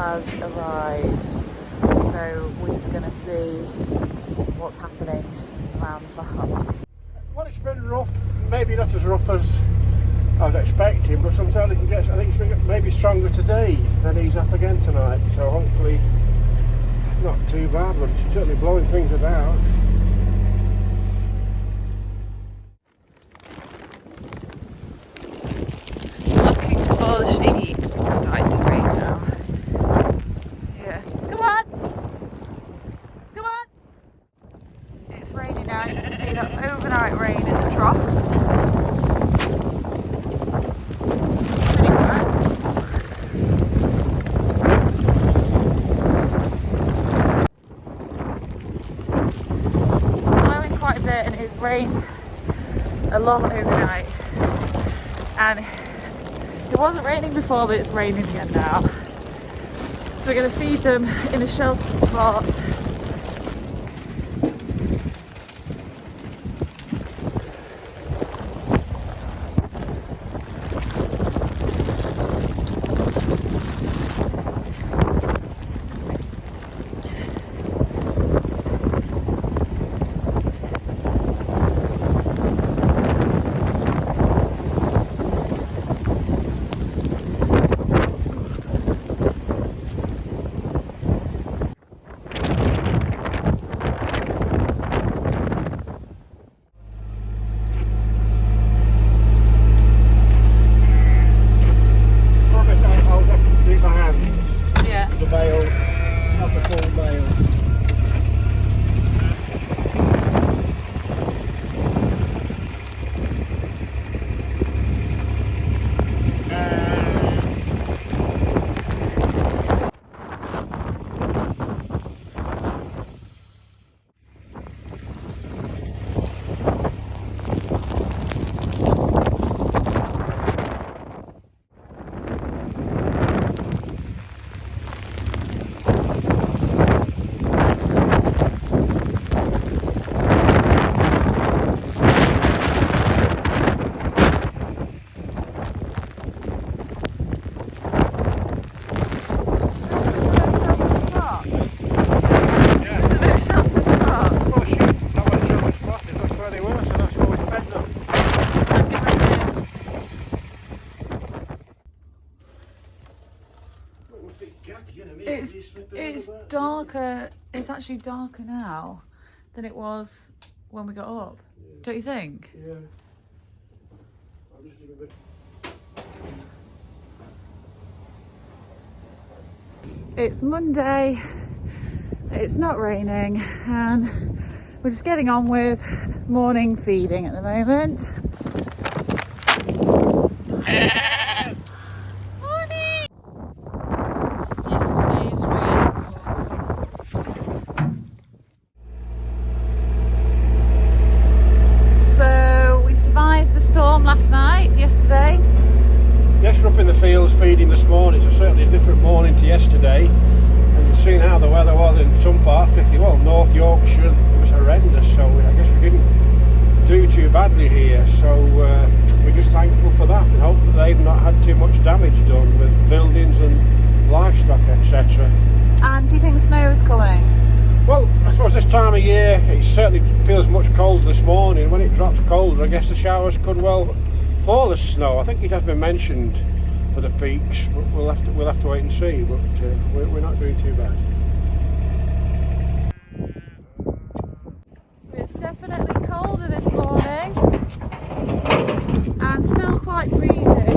has arrived. So we're just going to see what's happening around the farm. Well, it's been rough, maybe not as rough as I was expecting, but sometimes I think it's going to get maybe stronger today than he's off again tonight. So hopefully not too bad, but it's certainly blowing things about. Looking for the sheep. It's starting to rain now. Yeah. Come on! Come on! It's raining now. You can see that's overnight rain in the troughs. It's pretty wet. It's blowing quite a bit and it's rained a lot overnight. And it wasn't raining before, but it's raining again now. So we're going to feed them in a sheltered spot. The bale, not the full bale. It's darker, it's actually darker now than it was when we got up, don't you think? Yeah. I'll just do a bit. It's Monday, it's not raining, and we're just getting on with morning feeding at the moment. Yesterday? Yes, we're up in the fields feeding this morning, so certainly a different morning to yesterday. And you've seen how the weather was in some parts, particularly, well, North Yorkshire, it was horrendous, so I guess we didn't do too badly here. So we're just thankful for that and hope that they've not had too much damage done with buildings and livestock, etc. And do you think the snow is coming? Well, I suppose this time of year it certainly feels much colder this morning. When it drops colder, I guess the showers could well fall as snow. I think it has been mentioned for the peaks, but we'll have to wait and see. But we're not doing too bad. It's definitely colder this morning, and still quite freezing.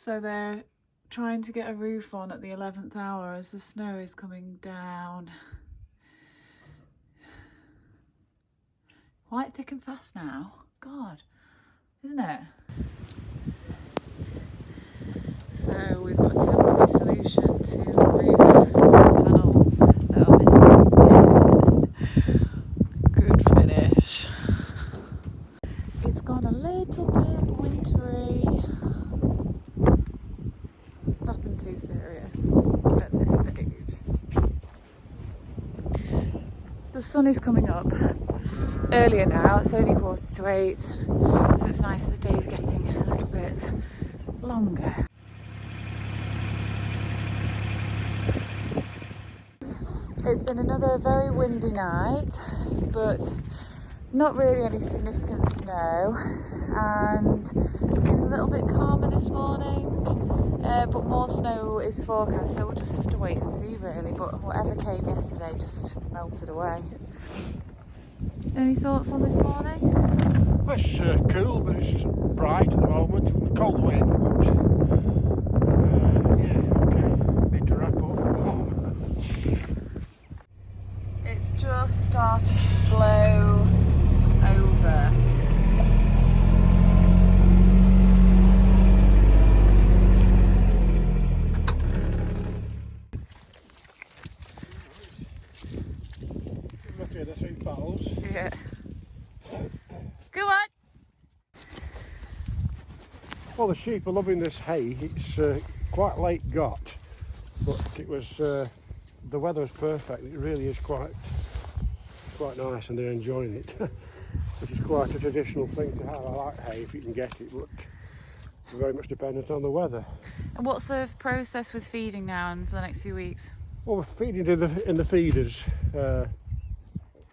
So they're trying to get a roof on at the 11th hour as the snow is coming down. Quite thick and fast now. God, isn't it? So we've got a temporary solution to the roof panels that are missing. Good finish. It's gone a little bit wintry. Nothing too serious at this stage. The sun is coming up earlier now. It's only 7:45, so it's nice the day's getting a little bit longer. It's been another very windy night, but not really any significant snow, and it seems a little bit calmer this morning, but more snow is forecast, so we'll just have to wait and see really, but whatever came yesterday just melted away. Any thoughts on this morning? Well, it's cool, but it's bright at the moment. Cold wind, but yeah, okay. Need to wrap up. It's just started to blow over. Look at the 3 bottles. Yeah. Go on! Well, the sheep are loving this hay. It's quite late got, but it was the weather was perfect. It really is quite nice, and they're enjoying it, which is quite a traditional thing to have. I like hay if you can get it, but we're very much dependent on the weather. And what's the process with feeding now and for the next few weeks? Well, we're feeding it in the feeders.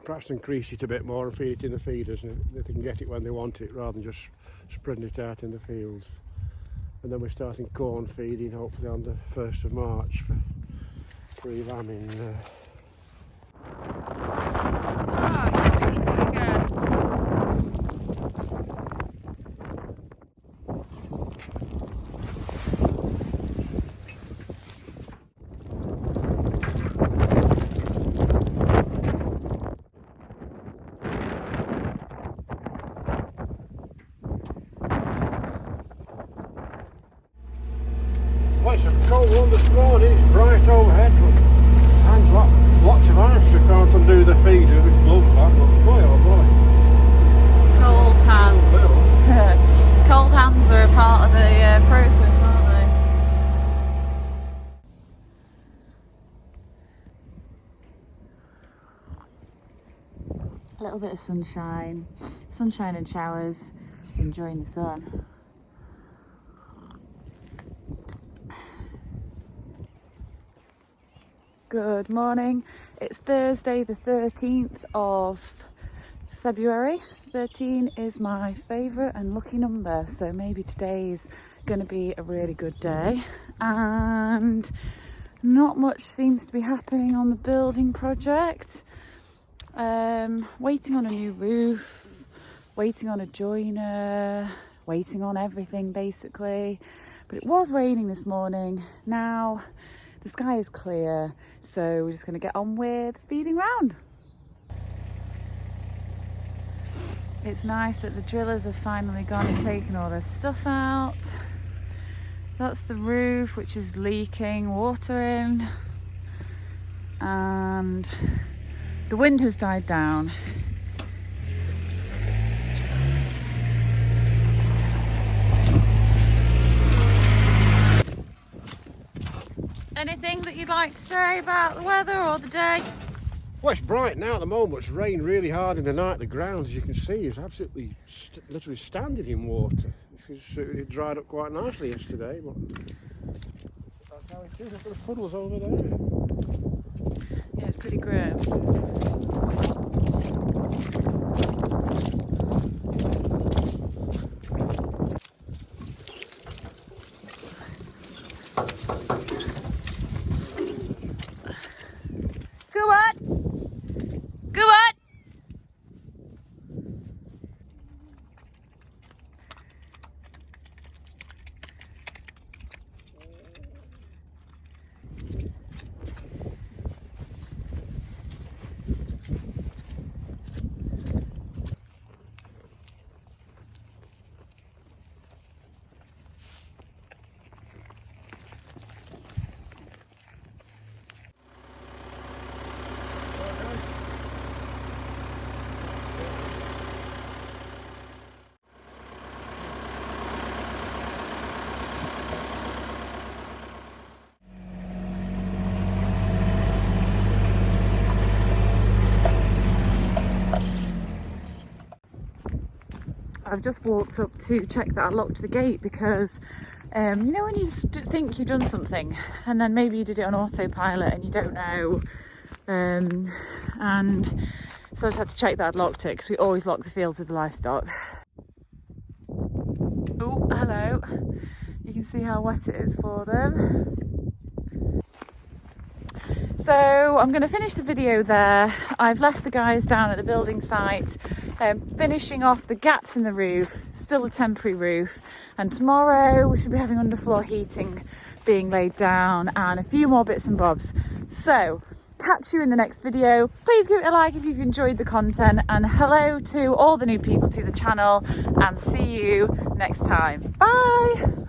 Perhaps increase it a bit more and feed it in the feeders, and they can get it when they want it rather than just spreading it out in the fields. And then we're starting corn feeding hopefully on the 1st of March for pre-lambing. Well, it's a cold one this morning. It's bright overhead, but hands lots of ice. I can't undo the feeder with gloves on, but boy oh boy. Cold hands. Cold hands are a part of the process, aren't they? A little bit of sunshine and showers, just enjoying the sun. Good morning. It's Thursday the 13th of February. 13 is my favourite and lucky number, so maybe today's going to be a really good day. And not much seems to be happening on the building project. Waiting on a new roof, waiting on a joiner, waiting on everything basically. But it was raining this morning. Now the sky is clear, so we're just going to get on with feeding round. It's nice that the drillers have finally gone and taken all their stuff out. That's the roof, which is leaking water in, and the wind has died down. Anything that you'd like to say about the weather or the day? Well, it's bright now at the moment. It's rained really hard in the night. The ground, as you can see, is absolutely literally standing in water. It dried up quite nicely yesterday, but that's how it is. Look at the puddles over there. Yeah, it's pretty grim. I've just walked up to check that I locked the gate because you know when you just think you've done something and then maybe you did it on autopilot and you don't know, and so I just had to check that I'd locked it because we always lock the fields with the livestock. Oh, hello. You can see how wet it is for them. So I'm going to finish the video there. I've left the guys down at the building site, finishing off the gaps in the roof, still a temporary roof, and tomorrow we should be having underfloor heating being laid down and a few more bits and bobs. So catch you in the next video. Please give it a like if you've enjoyed the content, and hello to all the new people to the channel, and see you next time. Bye.